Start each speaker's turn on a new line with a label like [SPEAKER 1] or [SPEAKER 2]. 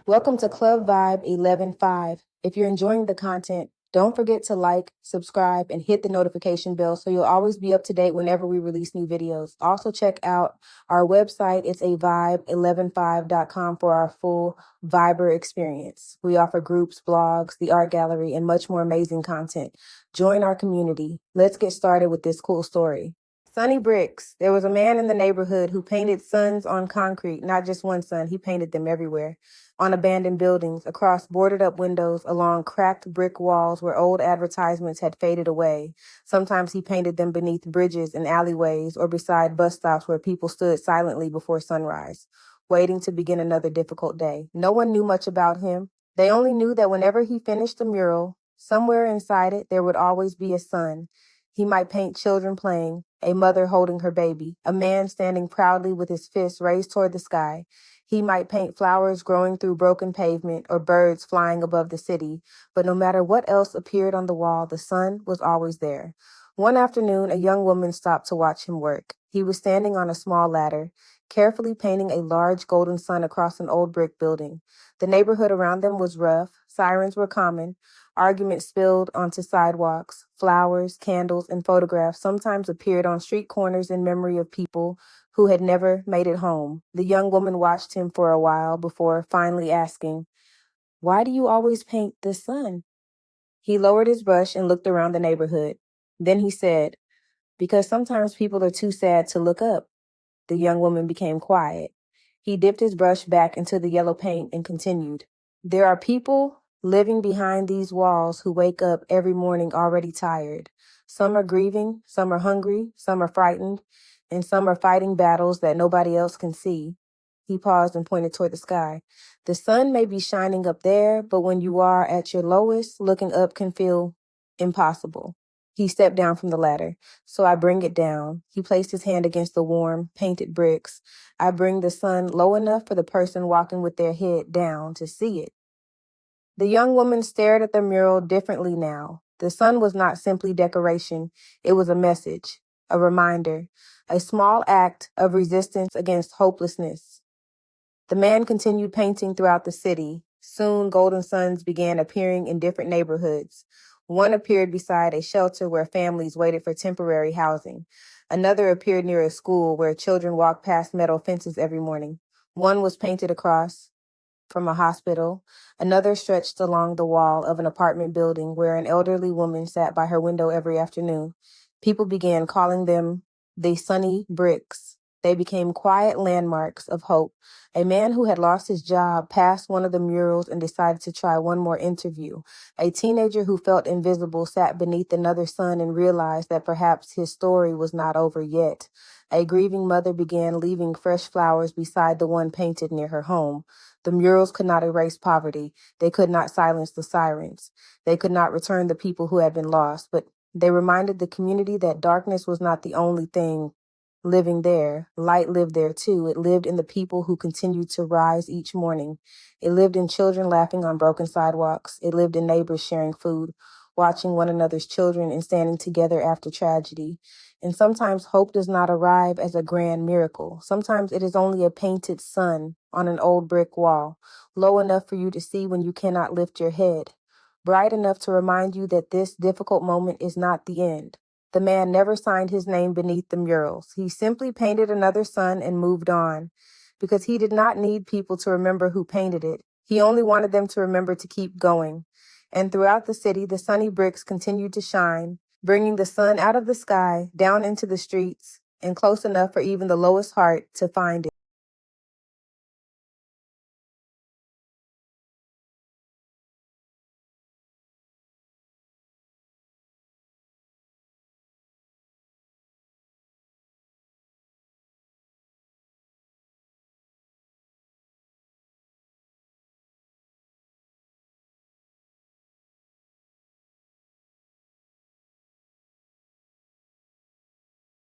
[SPEAKER 1] Welcome to Club Vibe 11.5. If you're enjoying the content, don't forget to like, subscribe, and hit the notification bell so you'll always be up to date whenever we release new videos. Also check out our website. It's a vibe115.com for our full Viber experience. We offer groups, blogs, the art gallery, and much more amazing content. Join our community. Let's get started with this cool story. Sonny Bricks. There was a man in the neighborhood who painted suns on concrete, not just one sun, he painted them everywhere. On abandoned buildings, across boarded up windows, along cracked brick walls where old advertisements had faded away. Sometimes he painted them beneath bridges and alleyways or beside bus stops where people stood silently before sunrise, waiting to begin another difficult day. No one knew much about him. They only knew that whenever he finished a mural, somewhere inside it there would always be a sun. He might paint children playing, a mother holding her baby, a man standing proudly with his fists raised toward the sky. He might paint flowers growing through broken pavement or birds flying above the city, but no matter what else appeared on the wall, the sun was always there. One afternoon, a young woman stopped to watch him work. He was standing on a small ladder, carefully painting a large golden sun across an old brick building. The neighborhood around them was rough, sirens were common, arguments spilled onto sidewalks, flowers, candles, and photographs sometimes appeared on street corners in memory of people who had never made it home. The young woman watched him for a while before finally asking, "Why do you always paint the sun?" He lowered his brush and looked around the neighborhood. Then he said, "Because sometimes people are too sad to look up." The young woman became quiet. He dipped his brush back into the yellow paint and continued, "There are people living behind these walls who wake up every morning already tired. Some are grieving, some are hungry, some are frightened, and some are fighting battles that nobody else can see." He paused and pointed toward the sky. "The sun may be shining up there, but when you are at your lowest, looking up can feel impossible." He stepped down from the ladder. "So I bring it down." He placed his hand against the warm, painted bricks. "I bring the sun low enough for the person walking with their head down to see it." The young woman stared at the mural differently now. The sun was not simply decoration, it was a message, a reminder, a small act of resistance against hopelessness. The man continued painting throughout the city. Soon, golden suns began appearing in different neighborhoods. One appeared beside a shelter where families waited for temporary housing. Another appeared near a school where children walked past metal fences every morning. One was painted across from a hospital. Another stretched along the wall of an apartment building where an elderly woman sat by her window every afternoon. People began calling them the Sonny Bricks. They became quiet landmarks of hope. A man who had lost his job passed one of the murals and decided to try one more interview. A teenager who felt invisible sat beneath another sun and realized that perhaps his story was not over yet. A grieving mother began leaving fresh flowers beside the one painted near her home. The murals could not erase poverty. They could not silence the sirens. They could not return the people who had been lost, but they reminded the community that darkness was not the only thing living there. Light lived there too. It lived in the people who continued to rise each morning. It lived in children laughing on broken sidewalks. It lived in neighbors sharing food, watching one another's children, and standing together after tragedy. And sometimes hope does not arrive as a grand miracle. Sometimes it is only a painted sun on an old brick wall, low enough for you to see when you cannot lift your head, bright enough to remind you that this difficult moment is not the end. The man never signed his name beneath the murals. He simply painted another sun and moved on, because he did not need people to remember who painted it. He only wanted them to remember to keep going. And throughout the city, the Sonny Bricks continued to shine, bringing the sun out of the sky, down into the streets, and close enough for even the lowest heart to find it.